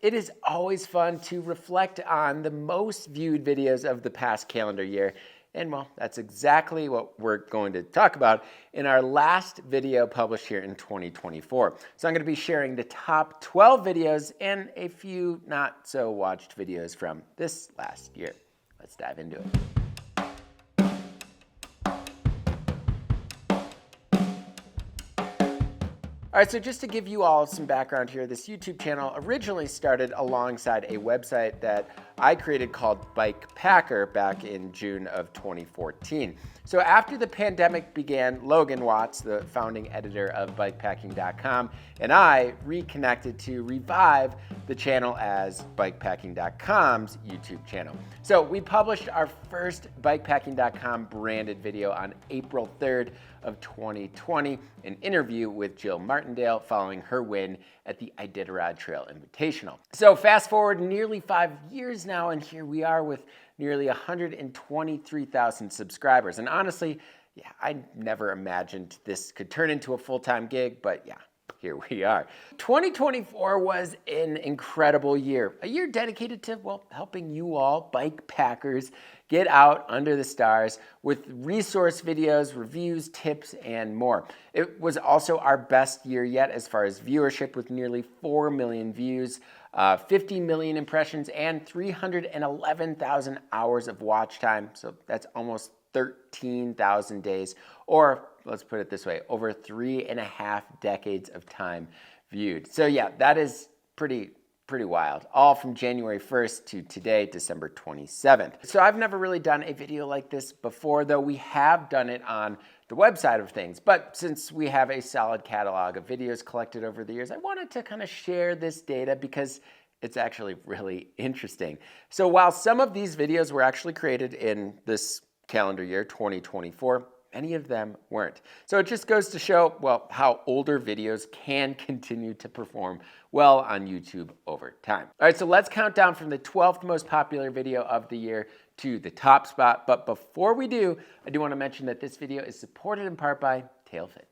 It is always fun to reflect on the most viewed videos of the past calendar year. And well, that's exactly what we're going to talk about in our last video published here in 2024. So I'm going to be sharing the top 12 videos and a few not so watched videos from this last year. Let's dive into it. All right, so just to give you all some background here, this YouTube channel originally started alongside a website that I created called Bike Packer back in June of 2014. So after the pandemic began, Logan Watts, the founding editor of BIKEPACKING.com, and I reconnected to revive the channel as BIKEPACKING.com's YouTube channel. So we published our first BIKEPACKING.com branded video on April 3rd of 2020, an interview with Jill Martindale following her win at the Iditarod Trail Invitational. So fast forward nearly 5 years now, and here we are with nearly 123,000 subscribers. And honestly, yeah, I never imagined this could turn into a full-time gig, but yeah, here we are. 2024 was an incredible year. A year dedicated to, well, helping you all, bike packers, get out under the stars with resource videos, reviews, tips, and more. It was also our best year yet as far as viewership, with nearly 4 million views, 50 million impressions, and 311,000 hours of watch time. So that's almost 13,000 days, or let's put it this way, over 3.5 decades of time viewed. So yeah, that is pretty wild. All from January 1st to today, December 27th. So I've never really done a video like this before, though we have done it on the website of things. But since we have a solid catalog of videos collected over the years, I wanted to kind of share this data because it's actually really interesting. So while some of these videos were actually created in this calendar year, 2024, many of them weren't. So it just goes to show, well, how older videos can continue to perform well on YouTube over time. All right, so let's count down from the 12th most popular video of the year to the top spot. But before we do, I do want to mention that this video is supported in part by Tailfin.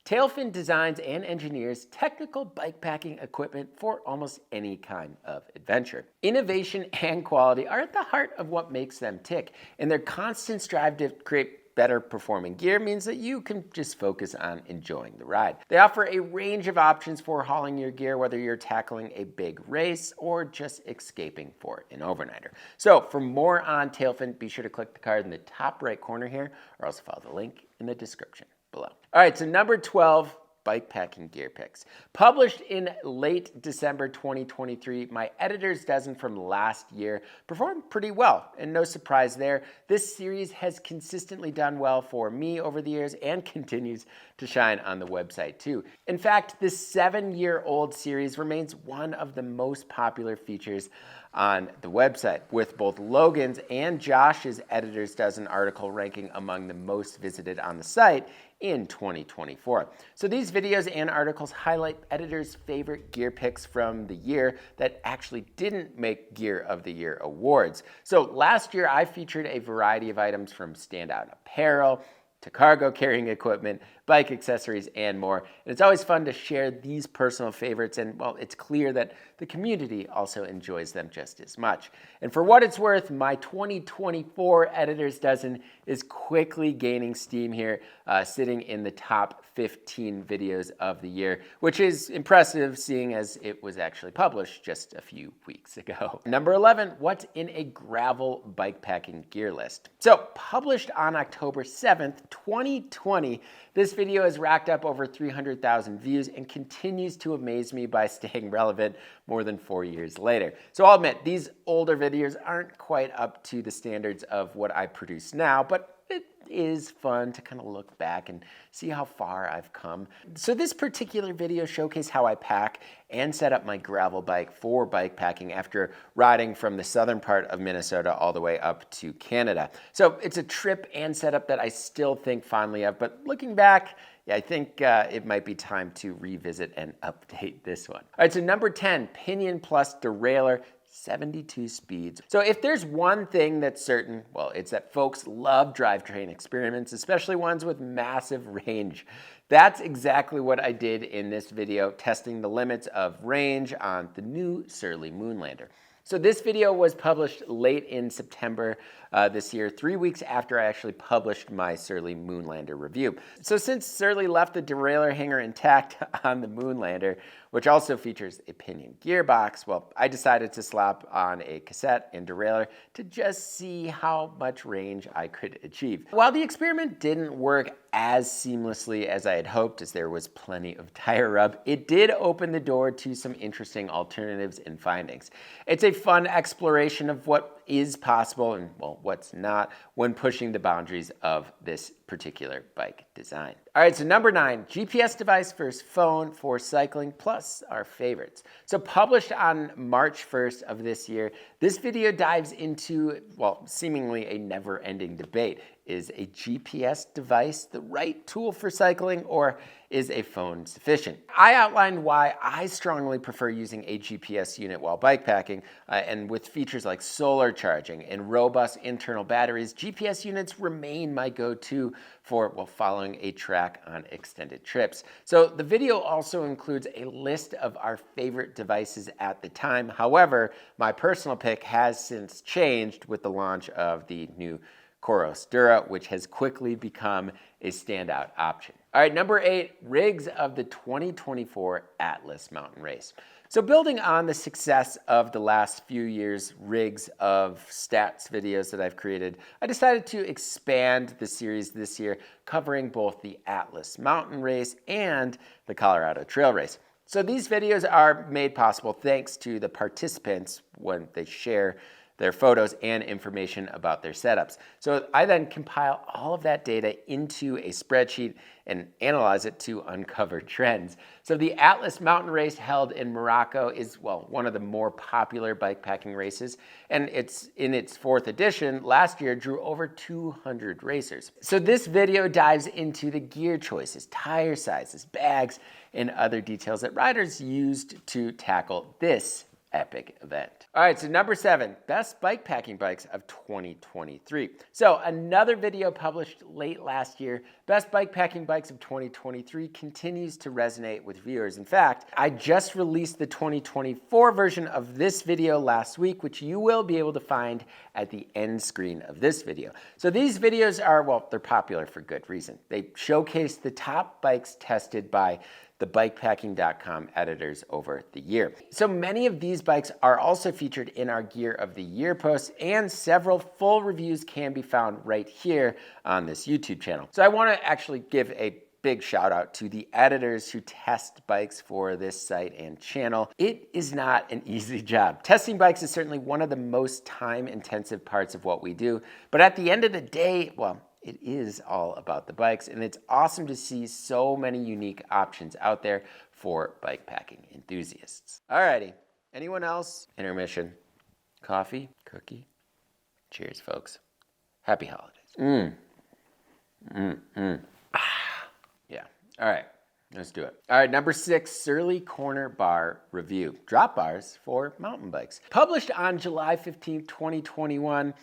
Tailfin designs and engineers technical bikepacking equipment for almost any kind of adventure. Innovation and quality are at the heart of what makes them tick, and their constant strive to create better performing gear means that you can just focus on enjoying the ride. They offer a range of options for hauling your gear, whether you're tackling a big race or just escaping for an overnighter. So for more on Tailfin, be sure to click the card in the top right corner here, or else follow the link in the description below. All right, so number 12, bike packing gear picks. Published in late December 2023, my editor's dozen from last year performed pretty well, and no surprise there. This series has consistently done well for me over the years and continues to shine on the website too. In fact, this 7-year-old series remains one of the most popular features on the website, with both Logan's and Josh's editor's dozen article ranking among the most visited on the site in 2024. So these videos and articles highlight editors' favorite gear picks from the year that actually didn't make Gear of the Year awards. So last year I featured a variety of items from standout apparel to cargo carrying equipment, bike accessories, and more. And it's always fun to share these personal favorites, and well, it's clear that the community also enjoys them just as much. And for what it's worth, my 2024 editor's dozen is quickly gaining steam here, sitting in the top 15 videos of the year, which is impressive seeing as it was actually published just a few weeks ago. Number 11, what's in a gravel bikepacking gear list? So published on October 7th, 2020, this video has racked up over 300,000 views and continues to amaze me by staying relevant more than 4 years later. So I'll admit, these older videos aren't quite up to the standards of what I produce now, but it is fun to kind of look back and see how far I've come. So this particular video showcased how I pack and set up my gravel bike for bike packing after riding from the southern part of Minnesota all the way up to Canada. So it's a trip and setup that I still think fondly of, but looking back, yeah, I think it might be time to revisit and update this one. All right, so number 10, Pinion Plus Derailleur, 72 speeds. So if there's one thing that's certain, well, it's that folks love drivetrain experiments, especially ones with massive range. That's exactly what I did in this video, testing the limits of range on the new Surly Moonlander. So this video was published late in September this year, 3 weeks after I actually published my Surly Moonlander review. So since Surly left the derailleur hanger intact on the Moonlander, which also features a pinion gearbox, well, I decided to slap on a cassette and derailleur to just see how much range I could achieve. While the experiment didn't work as seamlessly as I had hoped, as there was plenty of tire rub, it did open the door to some interesting alternatives and findings. It's a fun exploration of what is possible and, well, what's not when pushing the boundaries of this particular bike design. All right, so number 9, GPS device versus phone for cycling, plus our favorites. So published on March 1st of this year, this video dives into, well, seemingly a never-ending debate. Is a GPS device the right tool for cycling, or is a phone sufficient? I outlined why I strongly prefer using a GPS unit while bikepacking, and with features like solar charging and robust internal batteries, GPS units remain my go-to for, well, following a track on extended trips. So the video also includes a list of our favorite devices at the time. However, my personal pick has since changed with the launch of the new Coros Dura, which has quickly become a standout option. All right, number 8, rigs of the 2024 Atlas Mountain Race. So building on the success of the last few years' rigs of stats videos that I've created, I decided to expand the series this year, covering both the Atlas Mountain Race and the Colorado Trail Race. So these videos are made possible thanks to the participants when they share their photos and information about their setups. So I then compile all of that data into a spreadsheet and analyze it to uncover trends. So the Atlas Mountain Race held in Morocco is, well, one of the more popular bikepacking races, and it's in its 4th edition. Last year drew over 200 racers. So this video dives into the gear choices, tire sizes, bags, and other details that riders used to tackle this epic event. All right, so number 7, best bikepacking bikes of 2023. So another video published late last year, best bikepacking bikes of 2023, continues to resonate with viewers. In fact, I just released the 2024 version of this video last week, which you will be able to find at the end screen of this video. So these videos are, well, they're popular for good reason. They showcase the top bikes tested by the BIKEPACKING.com editors over the year. So many of these bikes are also featured in our Gear of the Year posts, and several full reviews can be found right here on this YouTube channel. So I want to actually give a big shout out to the editors who test bikes for this site and channel. It is not an easy job. Testing bikes is certainly one of the most time-intensive parts of what we do, but at the end of the day, well, it is all about the bikes, and it's awesome to see so many unique options out there for bikepacking enthusiasts. Alrighty, anyone else? Intermission. Coffee? Cookie? Cheers, folks. Happy holidays. Yeah, all right, let's do it. All right, number 6, Surly Corner Bar Review. Drop bars for mountain bikes. Published on July 15th, 2021,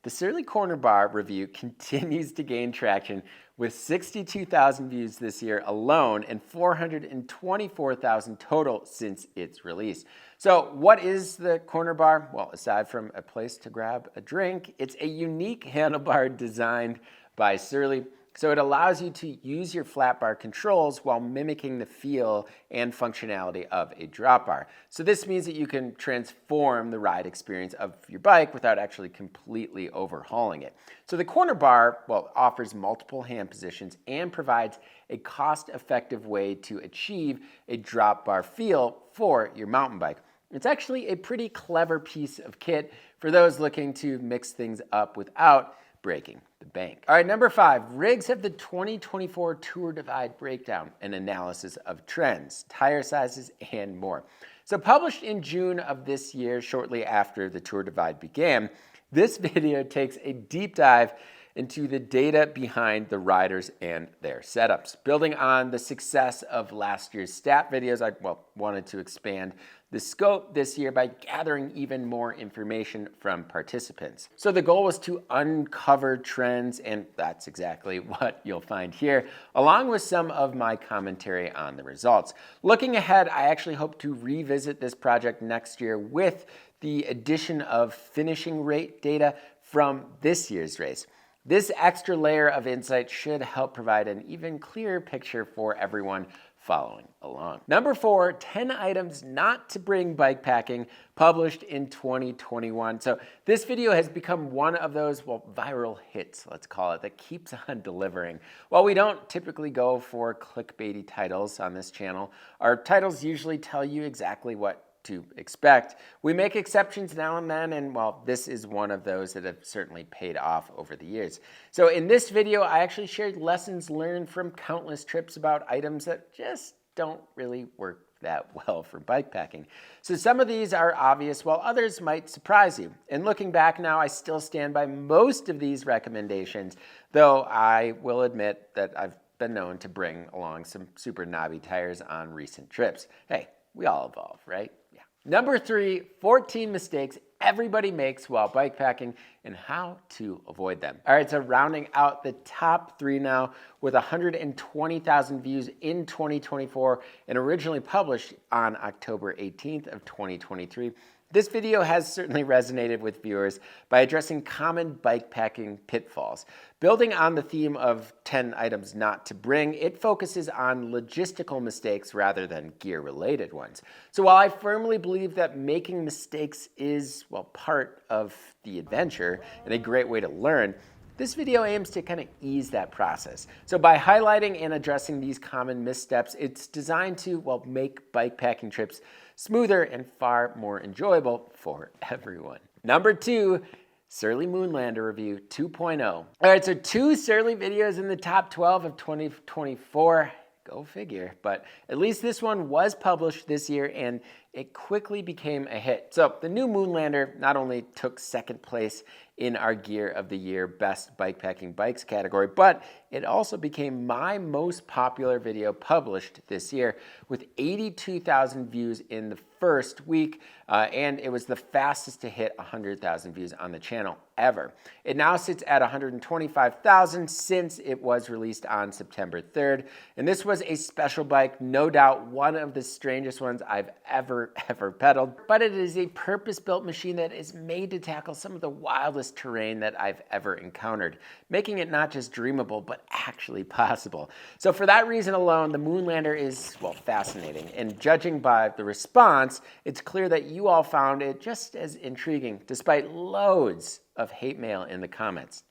the Surly Corner Bar review continues to gain traction with 62,000 views this year alone and 424,000 total since its release. So what is the Corner Bar? Well, aside from a place to grab a drink, it's a unique handlebar designed by Surly. So it allows you to use your flat bar controls while mimicking the feel and functionality of a drop bar. So this means that you can transform the ride experience of your bike without actually completely overhauling it. So the Corner Bar, well, offers multiple hand positions and provides a cost-effective way to achieve a drop bar feel for your mountain bike. It's actually a pretty clever piece of kit for those looking to mix things up without breaking the bank. All right, number 5, rigs have the 2024 Tour Divide breakdown, an analysis of trends, tire sizes, and more. So published in June of this year, shortly after the Tour Divide began, this video takes a deep dive into the data behind the riders and their setups. Building on the success of last year's stat videos, I wanted to expand the scope this year by gathering even more information from participants. So the goal was to uncover trends, and that's exactly what you'll find here, along with some of my commentary on the results. Looking ahead, I actually hope to revisit this project next year with the addition of finishing rate data from this year's race. This extra layer of insight should help provide an even clearer picture for everyone following along. Number 4, 10 items not to bring bike packing, published in 2021. So this video has become one of those, viral hits, let's call it, that keeps on delivering. While we don't typically go for clickbaity titles on this channel, our titles usually tell you exactly what to expect. We make exceptions now and then, and this is one of those that have certainly paid off over the years. So in this video, I actually shared lessons learned from countless trips about items that just don't really work that well for bike packing. So some of these are obvious, while others might surprise you. And looking back now, I still stand by most of these recommendations, though I will admit that I've been known to bring along some super knobby tires on recent trips. Hey, we all evolve, right? Yeah. Number 3, 14 mistakes everybody makes while bike packing and how to avoid them. All right, so rounding out the top 3 now with 120,000 views in 2024 and originally published on October 18th of 2023. This video has certainly resonated with viewers by addressing common bike packing pitfalls. Building on the theme of 10 items not to bring, it focuses on logistical mistakes rather than gear-related ones. So while I firmly believe that making mistakes is, part of the adventure and a great way to learn, this video aims to kind of ease that process. So by highlighting and addressing these common missteps, it's designed to, make bike packing trips smoother and far more enjoyable for everyone. Number 2, Surly Moonlander Review 2.0. All right, so 2 Surly videos in the top 12 of 2024. Go figure, but at least this one was published this year and it quickly became a hit. So the new Moonlander not only took 2nd place in our Gear of the Year Best Bikepacking Bikes category, but it also became my most popular video published this year with 82,000 views in the first week, and it was the fastest to hit 100,000 views on the channel ever. It now sits at 125,000 since it was released on September 3rd, and this was a special bike, no doubt one of the strangest ones I've ever pedaled, but it is a purpose-built machine that is made to tackle some of the wildest terrain that I've ever encountered, making it not just dreamable, but actually possible. So for that reason alone, the Moonlander is, fascinating, and judging by the response, it's clear that you all found it just as intriguing, despite loads of hate mail in the comments.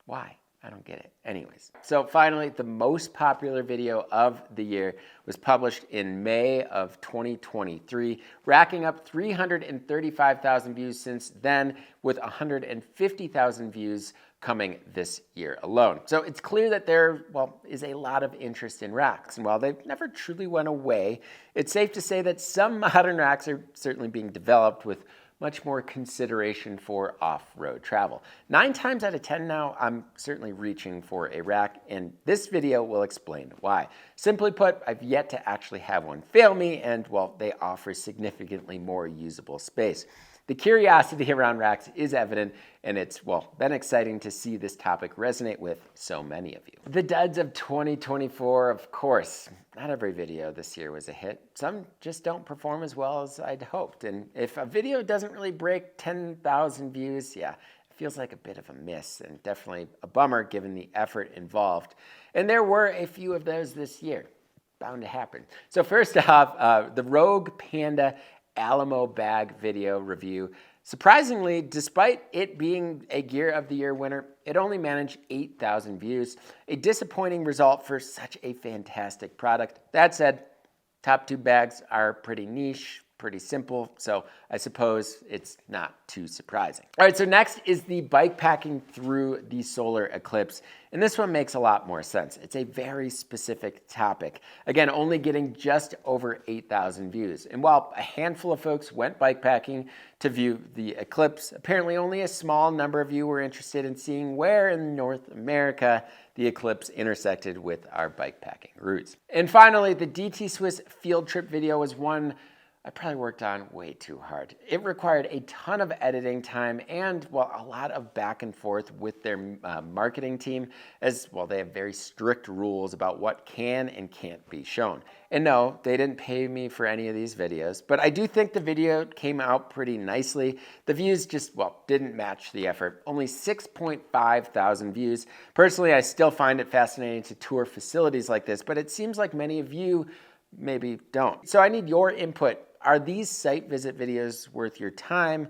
Why? I don't get it. Anyways, so finally, the most popular video of the year was published in May of 2023, racking up 335,000 views since then, with 150,000 views coming this year alone. So it's clear that there, is a lot of interest in racks. And while they've never truly went away, it's safe to say that some modern racks are certainly being developed with much more consideration for off-road travel. 9 times out of 10 now, I'm certainly reaching for a rack, and this video will explain why. Simply put, I've yet to actually have one fail me, and they offer significantly more usable space. The curiosity around racks is evident, and it's, been exciting to see this topic resonate with so many of you. The duds of 2024, of course. Not every video this year was a hit. Some just don't perform as well as I'd hoped. And if a video doesn't really break 10,000 views, it feels like a bit of a miss and definitely a bummer given the effort involved. And there were a few of those this year. Bound to happen. So first off, the Rogue Panda Alamo bag video review. Surprisingly, despite it being a Gear of the Year winner, it only managed 8,000 views, a disappointing result for such a fantastic product. That said, top 2 bags are pretty niche, pretty simple, so I suppose it's not too surprising. All right, so next is the bike packing through the solar eclipse, and this one makes a lot more sense. It's a very specific topic. Again, only getting just over 8,000 views. And while a handful of folks went bike packing to view the eclipse, apparently only a small number of you were interested in seeing where in North America the eclipse intersected with our bike packing routes. And finally, the DT Swiss field trip video was one I probably worked on way too hard. It required a ton of editing time and, well, a lot of back and forth with their marketing team, as well, they have very strict rules about what can and can't be shown. And no, they didn't pay me for any of these videos, but I do think the video came out pretty nicely. The views just, well, didn't match the effort. Only 6.5 thousand views. Personally, I still find it fascinating to tour facilities like this, but it seems like many of you maybe don't. So I need your input. Are these site visit videos worth your time?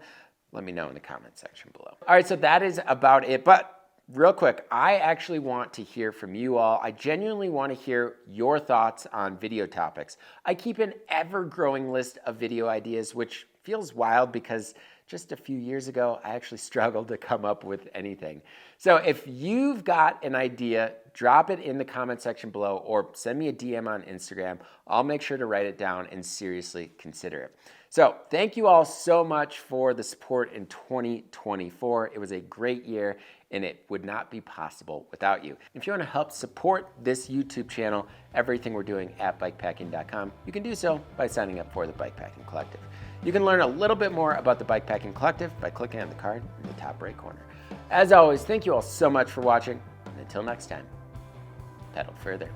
Let me know in the comment section below. All right, so that is about it. But real quick, I actually want to hear from you all. I genuinely want to hear your thoughts on video topics. I keep an ever-growing list of video ideas, which feels wild because just a few years ago, I actually struggled to come up with anything. So if you've got an idea, drop it in the comment section below or send me a DM on Instagram. I'll make sure to write it down and seriously consider it. So thank you all so much for the support in 2024. It was a great year and it would not be possible without you. If you want to help support this YouTube channel, everything we're doing at BIKEPACKING.com, you can do so by signing up for the Bikepacking Collective. You can learn a little bit more about the Bikepacking Collective by clicking on the card in the top right corner. As always, thank you all so much for watching, and until next time, pedal further.